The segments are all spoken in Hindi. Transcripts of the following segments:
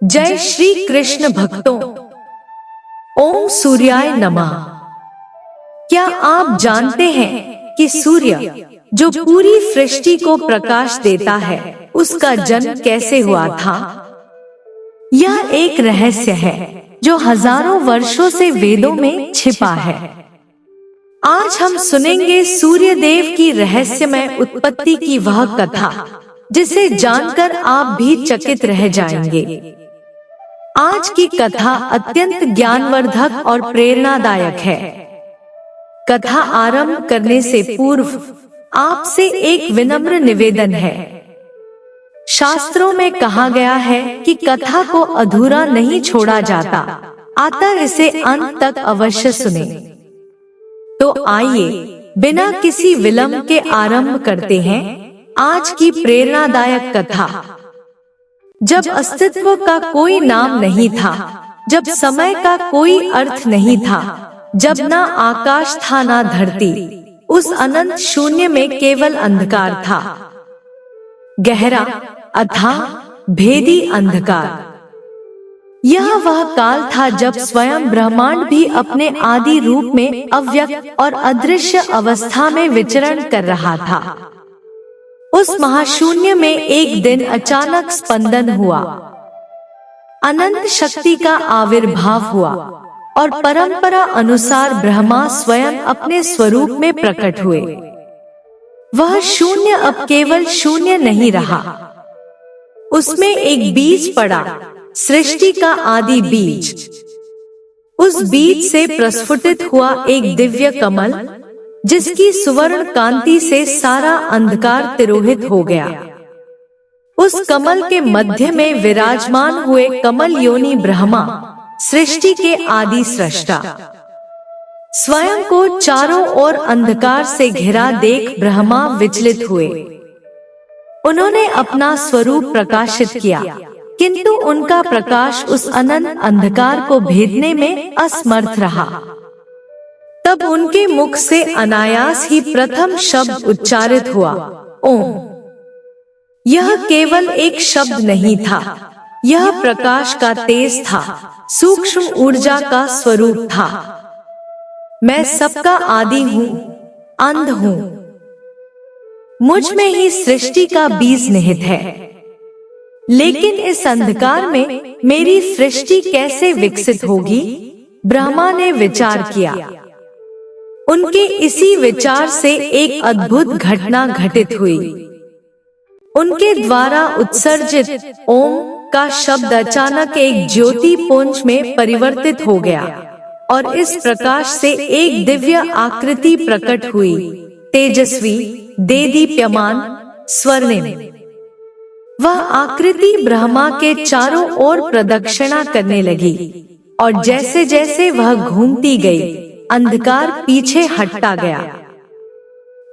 जय श्री कृष्ण भक्तों। ओम सूर्याय नमः। क्या आप जानते हैं कि सूर्य जो पूरी सृष्टि को प्रकाश देता है, उसका जन्म कैसे हुआ था? यह एक रहस्य है जो हजारों वर्षों से वेदों में छिपा है। आज हम सुनेंगे सूर्य देव की रहस्यमय उत्पत्ति की वह कथा जिसे जानकर आप भी चकित रह जाएंगे। आज की कथा अत्यंत ज्ञानवर्धक और प्रेरणादायक है। कथा आरंभ करने से पूर्व आपसे एक विनम्र निवेदन है। शास्त्रों में कहा गया है कि कथा को अधूरा नहीं छोड़ा जाता, अतः इसे अंत तक अवश्य सुने। तो आइए बिना किसी विलंब के आरंभ करते हैं आज की प्रेरणादायक कथा। जब अस्तित्व का कोई नाम नहीं था, जब समय का कोई अर्थ नहीं था, जब ना आकाश था ना धरती, उस अनंत शून्य में केवल अंधकार था। गहरा, अथाह, भेदी अंधकार। यह वह काल था जब स्वयं ब्रह्मांड भी अपने आदि रूप में अव्यक्त और अदृश्य अवस्था में विचरण कर रहा था। उस महाशून्य में एक दिन अचानक स्पंदन हुआ, अनंत शक्ति का आविर्भाव हुआ और परंपरा अनुसार ब्रह्मा स्वयं अपने स्वरूप में प्रकट हुए। वह शून्य अब केवल शून्य नहीं रहा, उसमें एक बीज पड़ा, सृष्टि का आदि बीज। उस बीज से प्रस्फुटित हुआ एक दिव्य कमल, जिसकी सुवर्ण कांति से सारा अंधकार तिरोहित हो गया। उस कमल के मध्य में विराजमान हुए कमल योनि ब्रह्मा, सृष्टि के आदि सृष्टा। स्वयं को चारों ओर अंधकार से घिरा देख ब्रह्मा विचलित हुए। उन्होंने अपना स्वरूप प्रकाशित किया, किंतु उनका प्रकाश उस अनंत अंधकार को भेदने में असमर्थ रहा। तब उनके मुख से अनायास ही प्रथम शब्द उच्चारित हुआ, ओम। यह केवल एक शब्द नहीं था, यह प्रकाश का तेज था, सूक्ष्म ऊर्जा का स्वरूप था। मैं सबका आदि हूँ, अंध हूँ। मुझ में ही सृष्टि का बीज निहित है। लेकिन इस अंधकार में मेरी सृष्टि कैसे विकसित होगी? ब्रह्मा ने विचार किया। उनके इसी विचार से एक अद्भुत घटना घटित हुई। उनके द्वारा उत्सर्जित ओम का शब्द अचानक एक ज्योति पुंज में परिवर्तित हो गया और इस प्रकाश से एक दिव्य आकृति प्रकट हुई, तेजस्वी, देदीप्यमान, स्वर्णिम। वह आकृति ब्रह्मा के चारों ओर प्रदक्षिणा करने लगी और जैसे जैसे वह घूमती गई, अंधकार पीछे हटता गया।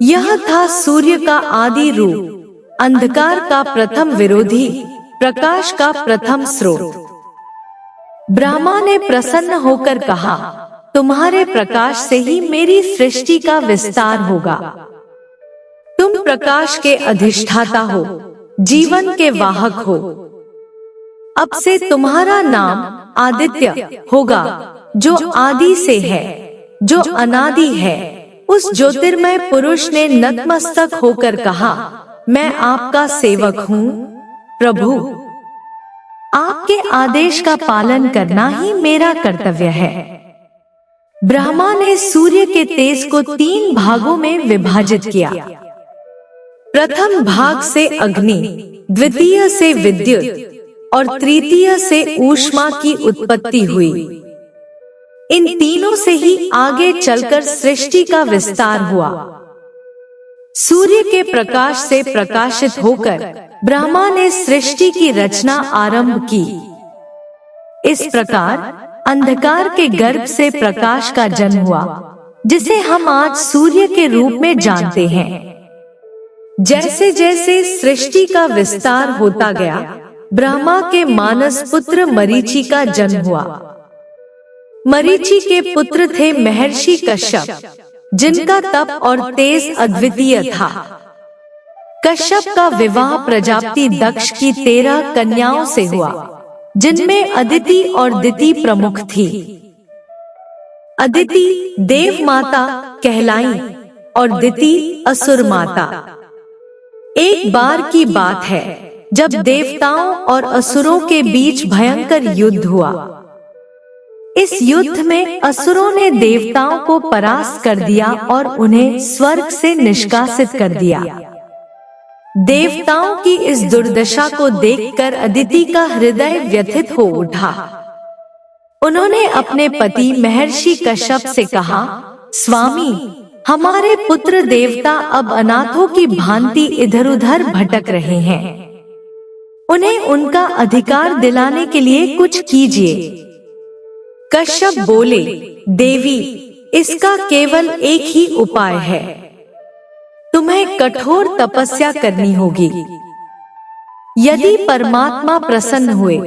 यह था सूर्य का आदि रूप, अंधकार का प्रथम विरोधी, प्रकाश का प्रथम स्रोत। ब्रह्मा ने प्रसन्न होकर कहा, तुम्हारे प्रकाश से ही मेरी सृष्टि का विस्तार होगा। तुम प्रकाश के अधिष्ठाता हो, जीवन के वाहक हो। अब से तुम्हारा नाम आदित्य होगा, जो आदि से है, जो अनादि है। उस ज्योतिर्मय पुरुष ने नतमस्तक होकर कहा, मैं आपका सेवक हूँ प्रभु। आपके आदेश का पालन करना ही मेरा कर्तव्य है। ब्रह्मा ने सूर्य के तेज को 3 भागों में विभाजित किया। प्रथम भाग से अग्नि, द्वितीय से विद्युत और तृतीय से ऊष्मा की उत्पत्ति हुई। इन तीनों से ही आगे चलकर सृष्टि का विस्तार हुआ। सूर्य के प्रकाश से प्रकाशित होकर ब्रह्मा ने सृष्टि की रचना आरंभ की। इस प्रकार अंधकार के गर्भ से प्रकाश का जन्म हुआ, जिसे हम आज सूर्य के रूप में जानते हैं। जैसे जैसे सृष्टि का विस्तार होता गया, ब्रह्मा के मानस पुत्र मरीचि का जन्म हुआ। मरीचि के पुत्र थे महर्षि कश्यप, जिनका तप और तेज अद्वितीय था। कश्यप का विवाह प्रजापति दक्ष की 13 कन्याओं से हुआ, जिनमें अदिति और दिति प्रमुख थी। अदिति देव माता कहलाई और दिति असुर माता। एक बार की बात है जब देवताओं और असुरों के बीच भयंकर युद्ध हुआ। इस युद्ध में असुरों ने देवताओं को परास्त कर दिया और उन्हें स्वर्ग से निष्कासित कर दिया। देवताओं की इस दुर्दशा को देखकर अदिति का हृदय व्यथित हो उठा। उन्होंने अपने पति महर्षि कश्यप से कहा, स्वामी, हमारे पुत्र देवता अब अनाथों की भांति इधर उधर भटक रहे हैं। उन्हें उनका अधिकार दिलाने के लिए कुछ कीजिए। कश्यप बोले, देवी, इसका केवल एक ही उपाय है। तुम्हें कठोर तपस्या करनी होगी। यदि परमात्मा प्रसन्न हुए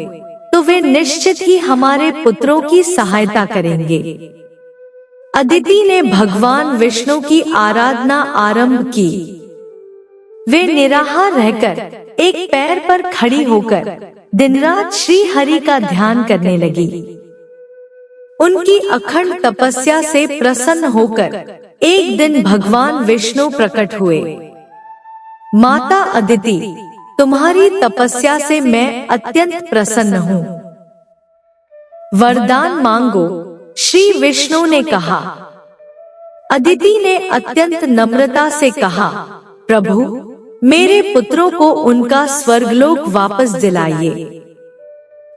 तो वे निश्चित ही हमारे पुत्रों की सहायता करेंगे। अदिति ने भगवान विष्णु की आराधना आरंभ की। वे निराहार रहकर एक पैर पर खड़ी होकर दिन रात श्री हरि का ध्यान करने लगी। उनकी अखंड तपस्या से प्रसन्न होकर एक दिन भगवान विष्णु प्रकट हुए। माता अदिति, तुम्हारी तपस्या से मैं अत्यंत प्रसन्न हूँ। वरदान मांगो, श्री विष्णु ने कहा। अदिति ने अत्यंत नम्रता से कहा, प्रभु, मेरे पुत्रों को उनका स्वर्गलोक वापस दिलाइए।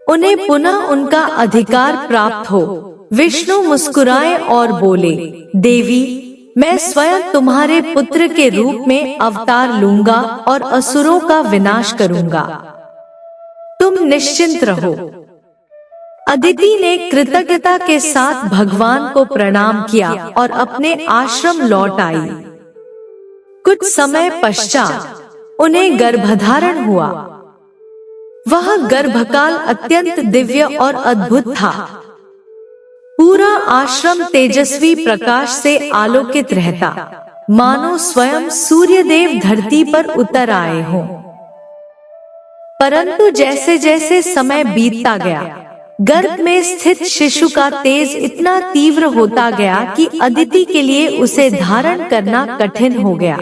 उन्हें पुनः उनका अधिकार प्राप्त हो। विष्णु मुस्कुराए और बोले, देवी, मैं स्वयं तुम्हारे पुत्र के रूप में अवतार लूंगा और असुरों का विनाश करूंगा। तुम निश्चिंत रहो। अदिति ने कृतज्ञता के साथ भगवान को प्रणाम किया और अपने आश्रम लौट आई। कुछ समय पश्चात उन्हें गर्भधारण हुआ। वह गर्भकाल अत्यंत दिव्य और अद्भुत था। पूरा आश्रम तेजस्वी प्रकाश से आलोकित रहता, मानो स्वयं सूर्यदेव धरती पर उतर आए हों। परंतु जैसे जैसे समय बीतता गया, गर्भ में स्थित शिशु का तेज इतना तीव्र होता गया कि अदिति के लिए उसे धारण करना कठिन हो गया।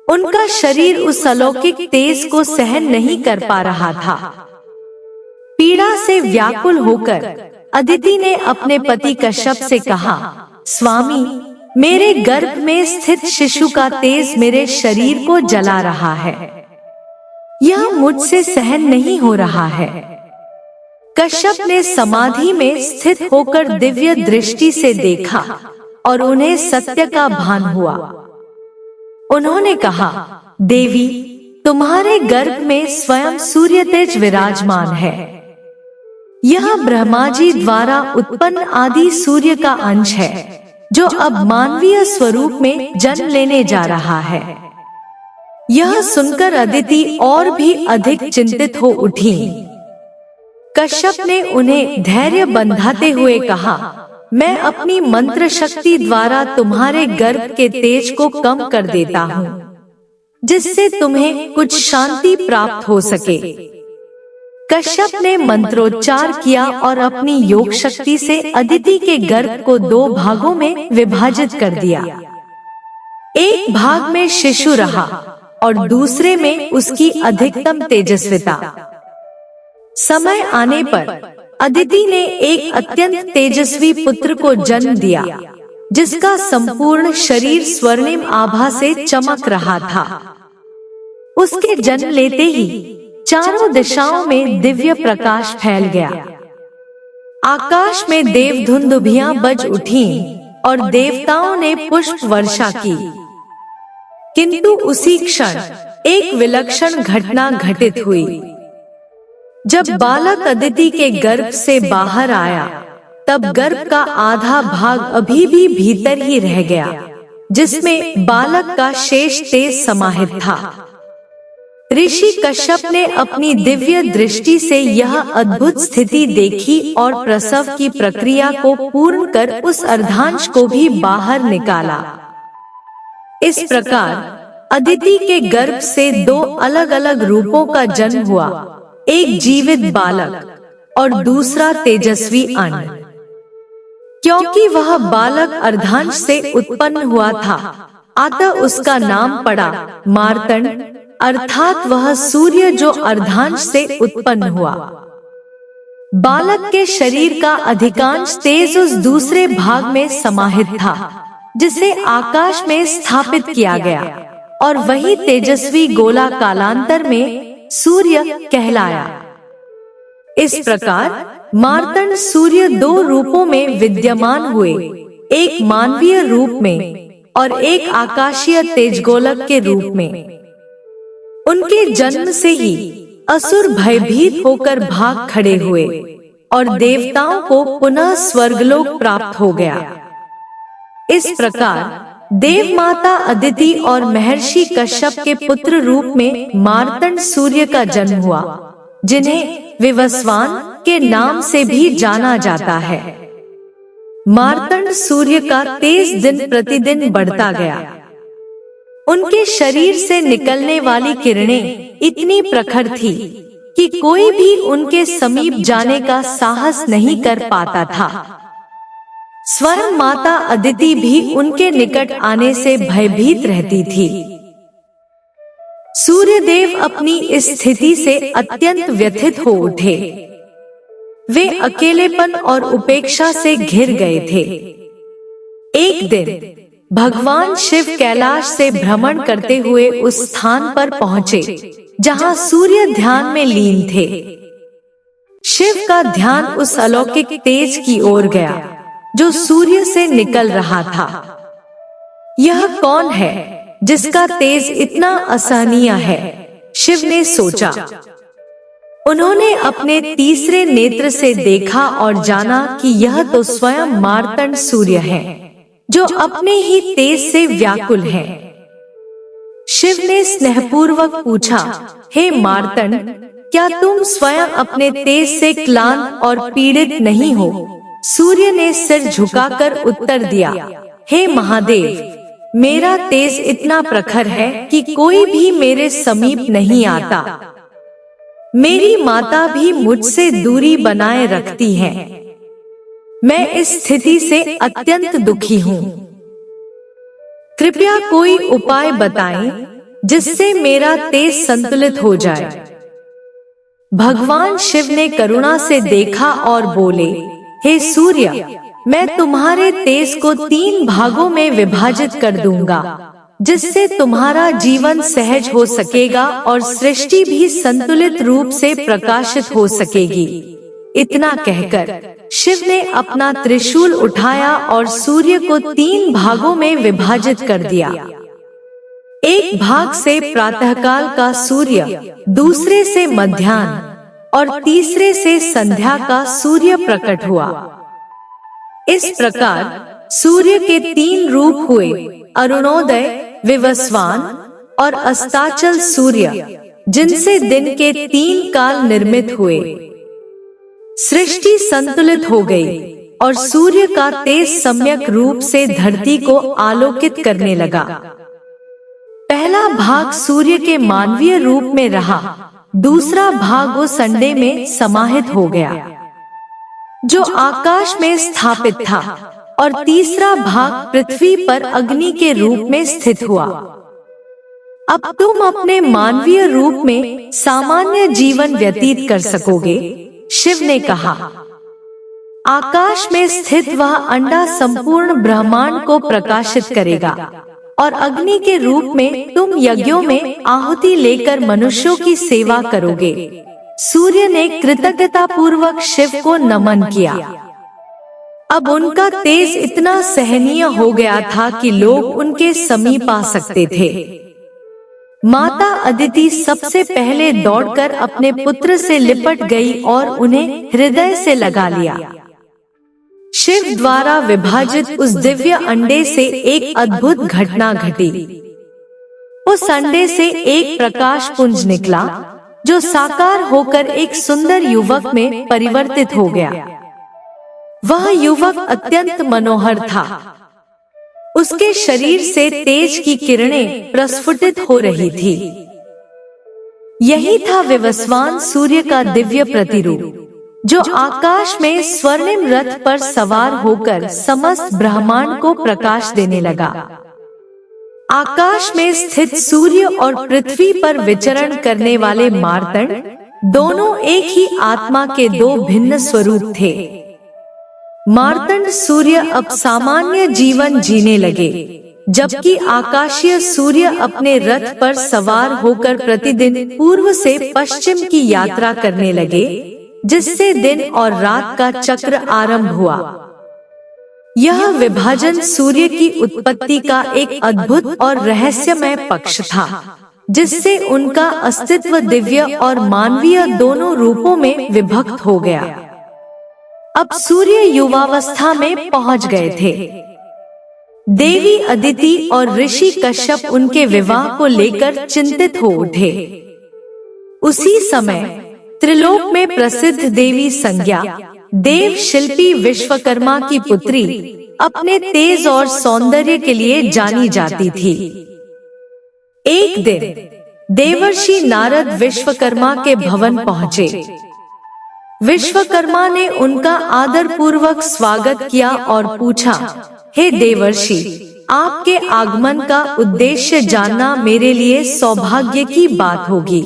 उनका शरीर उस अलौकिक तेज को सहन नहीं कर पा रहा था। पीड़ा से व्याकुल होकर अदिति ने अपने पति कश्यप से कहा, स्वामी, मेरे गर्भ में स्थित शिशु का तेज मेरे शरीर को जला रहा है। यह मुझसे सहन नहीं हो रहा है। कश्यप ने समाधि में स्थित होकर दिव्य दृष्टि से देखा और उन्हें सत्य का भान हुआ। उन्होंने कहा, देवी, तुम्हारे गर्भ में स्वयं सूर्य तेज विराजमान है। यह ब्रह्मा जी द्वारा उत्पन्न आदि सूर्य का अंश है, जो अब मानवीय स्वरूप में जन्म लेने जा रहा है। यह सुनकर अदिति और भी अधिक चिंतित हो उठी। कश्यप ने उन्हें धैर्य बंधाते हुए कहा, मैं अपनी मंत्र शक्ति द्वारा तुम्हारे गर्भ के तेज को कम कर देता हूँ, जिससे तुम्हें कुछ शांति प्राप्त हो सके। कश्यप ने मंत्रोच्चार किया और अपनी योग शक्ति से अदिति के गर्भ को 2 भागों में विभाजित कर दिया। एक भाग में शिशु रहा और दूसरे में उसकी अधिकतम तेजस्विता। समय आने पर अदिति ने एक अत्यंत तेजस्वी पुत्र को जन्म दिया, जिसका संपूर्ण शरीर स्वर्णिम आभा से चमक रहा था। उसके जन्म लेते ही चारों दिशाओं में दिव्य प्रकाश फैल गया। आकाश में देव धुंदुभियां बज उठीं और देवताओं ने पुष्प वर्षा की। किंतु उसी क्षण एक विलक्षण घटना घटित हुई। जब बालक अदिति के गर्भ से बाहर आया, तब गर्भ का आधा भाग अभी भी भीतर ही रह गया, जिसमें बालक का शेष तेज समाहित था। ऋषि कश्यप ने अपनी दिव्य दृष्टि से यह अद्भुत स्थिति देखी और प्रसव की प्रक्रिया को पूर्ण कर उस अर्धांश को भी बाहर निकाला। इस प्रकार अदिति के गर्भ से 2 अलग अलग रूपों का जन्म हुआ। एक जीवित बालक और दूसरा तेजस्वी अन्न। क्योंकि वह बालक अर्धांश से उत्पन्न हुआ था, अतः उसका नाम पड़ा मार्तंड, अर्थात वह सूर्य जो अर्धांश से उत्पन्न हुआ। बालक के शरीर का अधिकांश तेज उस दूसरे भाग में समाहित था जिसे आकाश में स्थापित किया गया, और वही तेजस्वी गोला कालांतर में सूर्य कहलाया। इस प्रकार मार्तंड सूर्य दो रूपों में विद्यमान हुए, एक मानवीय रूप में और एक आकाशीय तेजगोलक के रूप में। उनके जन्म से ही असुर भयभीत होकर भाग खड़े हुए और देवताओं को पुनः स्वर्गलोक प्राप्त हो गया। इस प्रकार देव माता अदिति और महर्षि कश्यप के पुत्र रूप में मार्तंड सूर्य का जन्म हुआ, जिन्हें विवस्वान के नाम से भी जाना जाता है। मार्तंड सूर्य का तेज दिन प्रतिदिन बढ़ता गया। उनके शरीर से निकलने वाली किरणें इतनी प्रखर थी कि कोई भी उनके समीप जाने का साहस नहीं कर पाता था। स्वयं माता अदिति भी उनके निकट आने से भयभीत रहती थी। सूर्यदेव अपनी इस स्थिति से अत्यंत व्यथित हो उठे। वे अकेलेपन और उपेक्षा से घिर गए थे। एक दिन भगवान शिव कैलाश से भ्रमण करते हुए उस स्थान पर पहुँचे जहाँ सूर्य ध्यान में लीन थे। शिव का ध्यान उस अलौकिक तेज की ओर गया जो सूर्य से निकल रहा था। यह कौन है जिसका तेज इतना असहनीय है? शिव ने सोचा। उन्होंने अपने तीसरे नेत्र से देखा और जाना कि यह तो स्वयं मार्तंड सूर्य है, जो अपने ही तेज से व्याकुल है। शिव ने स्नेहपूर्वक पूछा, हे मार्तंड, क्या तुम स्वयं अपने तेज से क्लांत और पीड़ित नहीं हो? सूर्य ने सिर झुकाकर उत्तर दिया, हे महादेव, मेरा तेज इतना प्रखर है कि कोई भी मेरे समीप नहीं आता। मेरी माता भी मुझसे दूरी बनाए रखती है। मैं इस स्थिति से अत्यंत दुखी हूँ। कृपया कोई उपाय बताएं जिससे मेरा तेज संतुलित हो जाए। भगवान शिव ने करुणा से देखा और बोले, हे सूर्य, मैं तुम्हारे तेज को 3 भागों में विभाजित कर दूंगा, जिससे तुम्हारा जीवन सहज हो सकेगा और सृष्टि भी संतुलित रूप से प्रकाशित हो सकेगी। इतना कहकर शिव ने अपना त्रिशूल उठाया और सूर्य को 3 भागों में विभाजित कर दिया। एक भाग से प्रातःकाल का सूर्य, दूसरे से मध्याह्न और तीसरे से संध्या का सूर्य प्रकट हुआ। इस प्रकार सूर्य के 3 रूप हुए, अरुणोदय, विवस्वान और अस्ताचल सूर्य, जिनसे दिन के 3 काल निर्मित हुए। सृष्टि संतुलित हो गई और सूर्य का तेज सम्यक रूप से धरती को आलोकित करने लगा। पहला भाग सूर्य के मानवीय रूप में रहा, दूसरा भाग उस अंडे में समाहित हो गया जो आकाश में स्थापित था, और तीसरा भाग पृथ्वी पर अग्नि के रूप में स्थित हुआ। अब तुम अपने मानवीय रूप में सामान्य जीवन व्यतीत कर सकोगे, शिव ने कहा। आकाश में स्थित वह अंडा संपूर्ण ब्रह्मांड को प्रकाशित करेगा, और अग्नि के रूप में तुम यज्ञों में आहुति लेकर मनुष्यों की सेवा करोगे। सूर्य ने कृतज्ञता पूर्वक शिव को नमन किया। अब उनका तेज इतना सहनीय हो गया था कि लोग उनके समीप आ सकते थे। माता अदिति सबसे पहले दौड़कर अपने पुत्र से लिपट गई और उन्हें हृदय से लगा लिया। शिव द्वारा विभाजित उस दिव्य अंडे से एक अद्भुत घटना घटी। उस अंडे से एक प्रकाश पुंज निकला जो साकार होकर एक सुंदर युवक में परिवर्तित हो गया। वह युवक अत्यंत मनोहर था। उसके शरीर से तेज की किरणें प्रस्फुटित हो रही थी। यही था विवस्वान सूर्य का दिव्य प्रतिरूप, जो आकाश में स्वर्णिम रथ पर सवार होकर समस्त ब्रह्मांड को प्रकाश देने लगा। आकाश में स्थित सूर्य और पृथ्वी पर विचरण करने वाले मार्तंड दोनों एक ही आत्मा के दो भिन्न स्वरूप थे। मार्तंड सूर्य अब सामान्य जीवन जीने लगे, जबकि आकाशीय सूर्य अपने रथ पर सवार होकर प्रतिदिन पूर्व से पश्चिम की यात्रा करने लगे, जिससे दिन और रात का चक्र आरंभ हुआ। यह विभाजन सूर्य की उत्पत्ति का एक अद्भुत और रहस्यमय पक्ष था, जिससे उनका अस्तित्व दिव्य और मानवीय दोनों रूपों में विभक्त हो गया। अब सूर्य युवावस्था में पहुंच गए थे। देवी अदिति और ऋषि कश्यप उनके विवाह को लेकर चिंतित हो उठे। उसी समय त्रिलोक में प्रसिद्ध देवी संज्ञा, देव शिल्पी विश्वकर्मा की पुत्री, अपने तेज और सौंदर्य के लिए जानी जाती थी। एक दिन देवर्षि नारद विश्वकर्मा के भवन पहुँचे। विश्वकर्मा ने उनका आदर पूर्वक स्वागत किया और पूछा, हे देवर्षि, आपके आगमन का उद्देश्य जानना मेरे लिए सौभाग्य की बात होगी।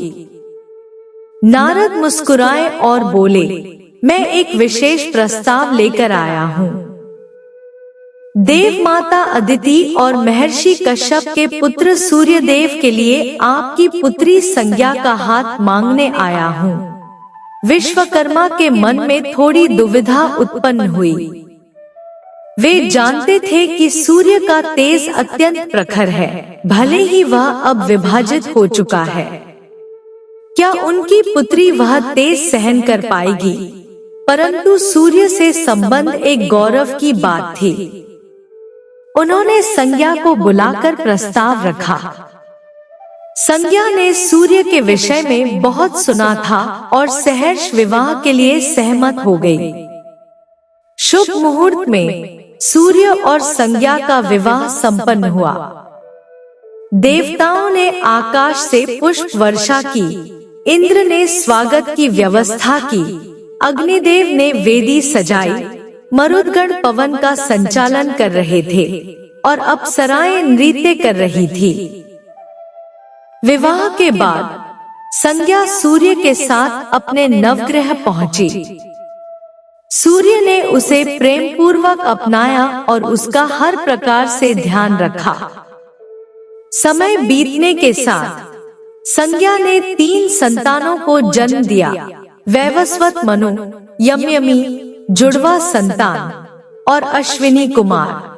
नारद मुस्कुराए और बोले, मैं एक विशेष प्रस्ताव लेकर आया हूँ। देव माता अदिति और महर्षि कश्यप के पुत्र सूर्यदेव के लिए आपकी पुत्री संज्ञा का हाथ मांगने आया हूँ। विश्वकर्मा के मन में थोड़ी दुविधा उत्पन्न हुई। वे जानते थे कि सूर्य का तेज अत्यंत प्रखर है, भले ही वह अब विभाजित हो चुका है। क्या उनकी पुत्री वह तेज सहन कर पाएगी? परंतु सूर्य से संबंध एक गौरव की बात थी। उन्होंने संज्ञा को बुलाकर प्रस्ताव रखा। संज्ञा ने सूर्य के विषय में बहुत सुना था और सहर्ष विवाह के लिए सहमत हो गई। शुभ मुहूर्त में सूर्य और संज्ञा का विवाह संपन्न हुआ। देवताओं ने आकाश से पुष्प वर्षा की, इंद्र ने स्वागत की व्यवस्था की, अग्निदेव ने वेदी सजाई, मरुदगण पवन का संचालन कर रहे थे और अप्सराएं नृत्य कर रही थी। विवाह के बाद संज्ञा सूर्य के साथ अपने नवग्रह पहुंची। सूर्य ने उसे प्रेम पूर्वक अपनाया और उसका हर प्रकार से ध्यान रखा। समय बीतने के साथ संज्ञा ने 3 संतानों को जन्म दिया, वैवस्वत मनु, यमयमी, जुड़वा संतान और अश्विनी कुमार।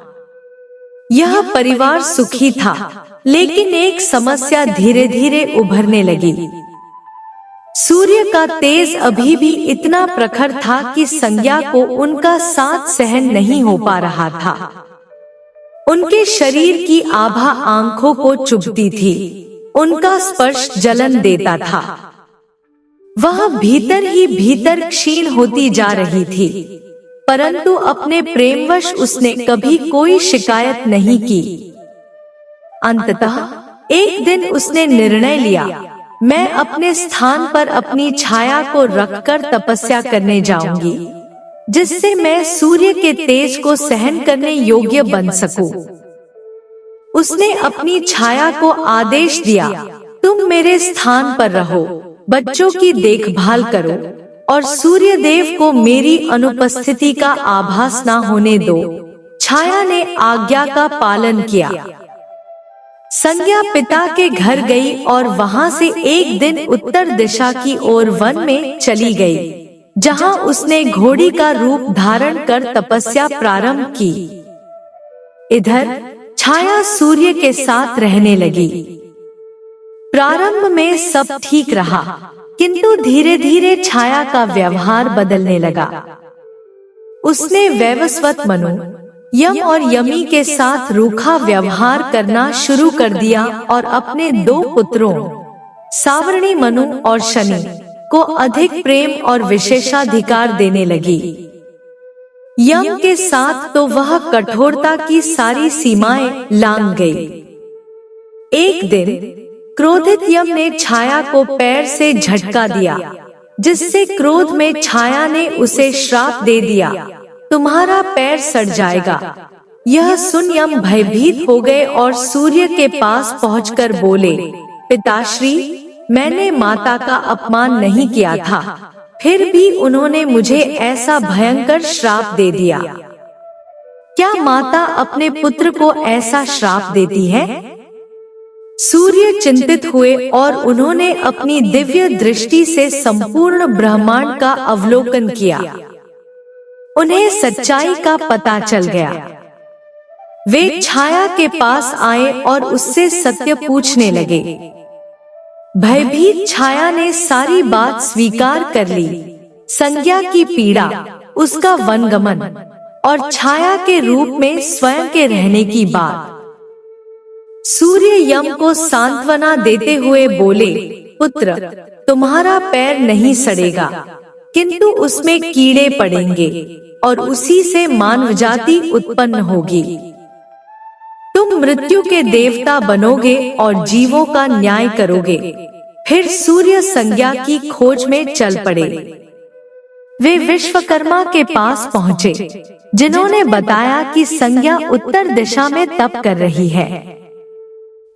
यह परिवार सुखी था, लेकिन एक समस्या धीरे धीरे उभरने लगी। सूर्य का तेज अभी भी इतना प्रखर था कि संज्ञा को उनका साथ सहन नहीं हो पा रहा था। उनके शरीर की आभा आंखों को चुभती थी, उनका स्पर्श जलन देता था। वह भीतर ही भीतर क्षीण होती जा रही थी, परंतु अपने प्रेमवश उसने कभी कोई शिकायत नहीं की। अंततः एक दिन उसने निर्णय लिया, मैं अपने स्थान पर अपनी छाया को रखकर तपस्या करने जाऊंगी, जिससे मैं सूर्य के तेज को सहन करने योग्य बन सकूं। उसने अपनी छाया को आदेश दिया, तुम मेरे स्थान पर रहो, बच्चों की देखभाल करो और सूर्य देव को मेरी अनुपस्थिति का आभास न होने दो। छाया ने आज्ञा का पालन किया। संज्ञा पिता के घर गई और वहां से एक दिन उत्तर दिशा की ओर वन में चली गई, जहां उसने घोड़ी का रूप धारण कर तपस्या प्रारंभ की। इधर छाया सूर्य के साथ रहने लगी। प्रारंभ में सब ठीक रहा, किंतु धीरे धीरे छाया का व्यवहार बदलने लगा। उसने वैवस्वत मनु, यम और यमी के साथ रूखा व्यवहार करना शुरू कर दिया और अपने 2 पुत्रों सावर्णी मनु और शनि को अधिक प्रेम और विशेषाधिकार देने लगी। यम के साथ तो वह कठोरता की सारी सीमाएं लांघ गई। एक दिन क्रोधित यम ने छाया को पैर से झटका दिया, जिससे क्रोध में छाया ने उसे श्राप दे दिया, तुम्हारा पैर सड़ जाएगा। यह सुन यम भयभीत हो गए और सूर्य के पास पहुंचकर बोले, पिताश्री, मैंने माता का अपमान नहीं किया था, फिर भी उन्होंने मुझे ऐसा भयंकर श्राप दे दिया। क्या माता अपने पुत्र को ऐसा श्राप देती है? सूर्य चिंतित हुए और उन्होंने अपनी दिव्य दृष्टि से संपूर्ण ब्रह्मांड का अवलोकन किया। उन्हें सच्चाई का पता चल गया। वे छाया के पास आए और उससे सत्य पूछने लगे। भयभीत छाया ने सारी बात स्वीकार कर ली, संज्ञा की पीड़ा, उसका वनगमन और छाया के रूप में स्वयं के रहने की बात। सूर्य यम को सांत्वना देते हुए बोले, पुत्र, तुम्हारा पैर नहीं सड़ेगा, किंतु उसमें कीड़े पड़ेंगे और उसी से मानव जाति उत्पन्न होगी। तुम मृत्यु के देवता बनोगे और जीवों का न्याय करोगे। फिर सूर्य संज्ञा की खोज में चल पड़े। वे विश्वकर्मा के पास पहुँचे, जिन्होंने बताया कि संज्ञा उत्तर दिशा में तप कर रही है।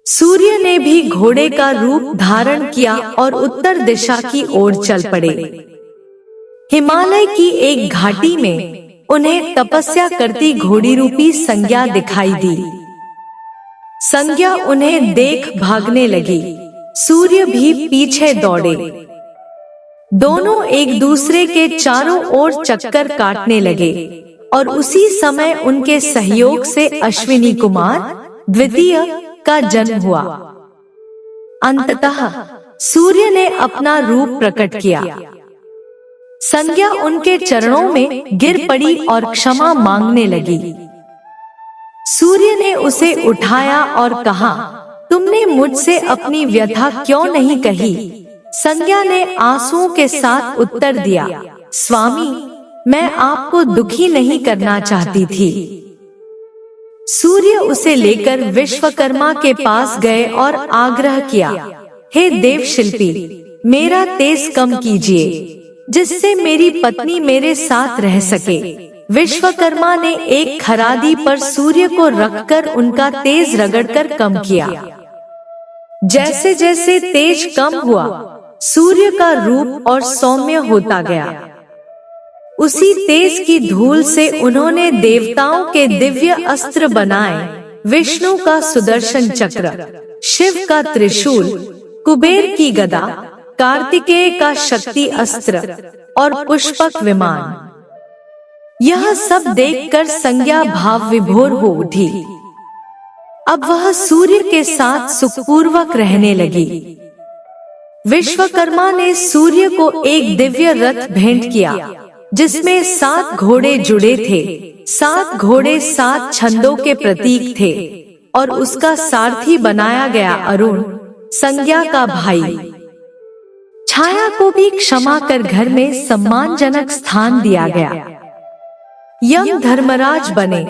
सूर्य ने भी घोड़े का रूप धारण किया और उत्तर दिशा की ओर चल पड़े। हिमालय की एक घाटी में उन्हें तपस्या करती घोड़ी रूपी संज्ञा दिखाई दी। संज्ञा उन्हें देख भागने लगी। सूर्य भी पीछे दौड़े। दोनों एक दूसरे के चारों ओर चक्कर काटने लगे और उसी समय उनके सहयोग से अश्विनी कुमार द्वितीय का जन्म हुआ। अंततः सूर्य ने अपना रूप प्रकट किया। संज्ञा उनके चरणों में गिर पड़ी और क्षमा मांगने लगी। सूर्य ने उसे उठाया और कहा, तुमने मुझसे अपनी व्यथा क्यों नहीं कही? संज्ञा ने आंसुओं के साथ उत्तर दिया, स्वामी, मैं आपको दुखी नहीं करना चाहती थी। सूर्य उसे लेकर विश्वकर्मा के पास गए और आग्रह किया, हे देव शिल्पी, मेरा तेज कम कीजिए, जिससे मेरी पत्नी मेरे साथ रह सके। विश्वकर्मा ने एक खरादी पर सूर्य को रखकर उनका तेज रगड़कर कम किया। जैसे जैसे तेज कम हुआ, सूर्य का रूप और सौम्य होता गया। उसी तेज की धूल से उन्होंने देवताओं के दिव्य अस्त्र बनाए, विष्णु का सुदर्शन चक्र, शिव का त्रिशूल, कुबेर की गदा, कार्तिकेय का शक्ति अस्त्र और पुष्पक विमान। यह सब देखकर संज्ञा भाव विभोर हो उठी। अब वह सूर्य के साथ सुखपूर्वक रहने लगी। विश्वकर्मा ने सूर्य को एक दिव्य रथ भेंट किया, जिसमें 7 घोड़े जुड़े थे। 7 घोड़े 7 छंदों के प्रतीक थे और उसका सारथी बनाया गया अरुण, संज्ञा का भाई। छाया को भी क्षमा कर घर में सम्मानजनक स्थान दिया गया। यम धर्मराज बने।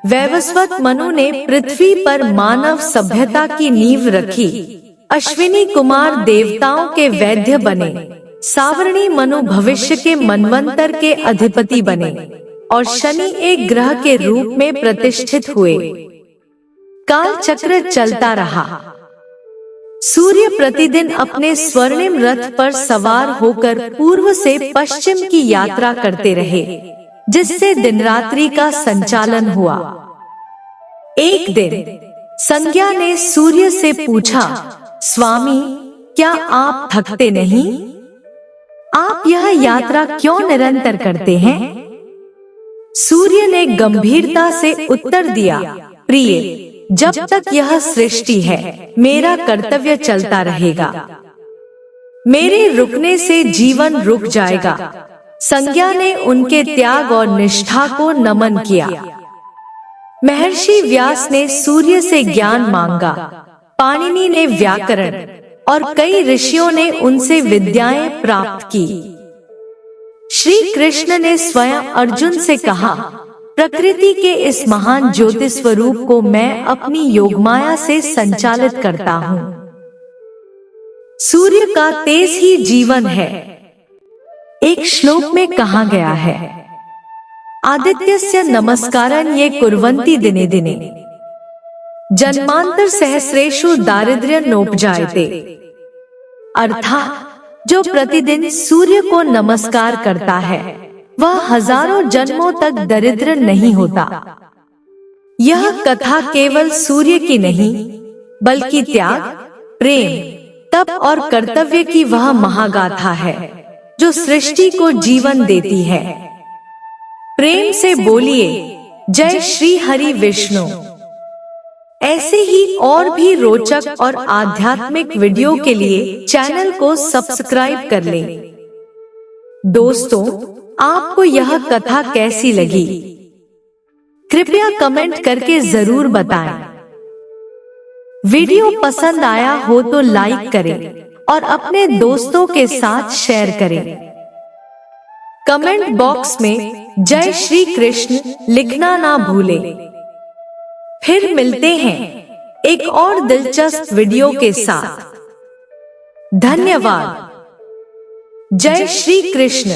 वैवस्वत मनु ने पृथ्वी पर मानव सभ्यता की नींव रखी। अश्विनी कुमार देवताओं के वैद्य बने। सावर्णी मनु भविष्य के मनवंतर के अधिपति बने और शनि एक ग्रह के रूप में प्रतिष्ठित हुए। काल चक्र चलता रहा। सूर्य प्रतिदिन अपने स्वर्णिम रथ पर सवार होकर पूर्व से पश्चिम की यात्रा करते रहे, जिससे दिन रात्रि का संचालन हुआ। एक दिन संज्ञा ने सूर्य से पूछा, स्वामी, क्या आप थकते नहीं? आप यह यात्रा क्यों निरंतर करते हैं? सूर्य ने गंभीरता से उत्तर दिया, प्रिय, जब तक यह सृष्टि है, मेरा कर्तव्य चलता रहेगा। मेरे रुकने से जीवन रुक जाएगा। संज्ञा ने उनके त्याग और निष्ठा को नमन किया। महर्षि व्यास ने सूर्य से ज्ञान मांगा, पाणिनि ने व्याकरण और कई ऋषियों ने उनसे विद्याएं प्राप्त की। श्री कृष्ण ने स्वयं अर्जुन से कहा, प्रकृति के इस महान ज्योति स्वरूप को मैं अपनी योगमाया से संचालित करता हूँ। सूर्य का तेज ही जीवन है। एक श्लोक में कहा गया है, आदित्यस्य नमस्कारं ये कुर्वन्ति दिने दिने जन्मांतर सहस्रेषु दारिद्र्य नोपजायते। अर्थात जो प्रतिदिन सूर्य को नमस्कार करता है वह हजारों जन्मों तक दरिद्र नहीं होता। यह कथा केवल सूर्य की नहीं बल्कि त्याग, प्रेम, तप और कर्तव्य की वह महागाथा है जो सृष्टि को जीवन देती है। प्रेम से बोलिए जय श्री हरि विष्णु। ऐसे ही और भी रोचक और आध्यात्मिक वीडियो के लिए चैनल को सब्सक्राइब कर लें। दोस्तों, आपको यह कथा कैसी लगी? कृपया कमेंट करके जरूर बताएं। वीडियो पसंद आया हो तो लाइक करें और अपने दोस्तों के साथ शेयर करें। कमेंट बॉक्स में जय श्री कृष्ण लिखना ना भूलें। फिर मिलते हैं एक और दिलचस्प वीडियो के साथ। धन्यवाद। जय श्री कृष्ण।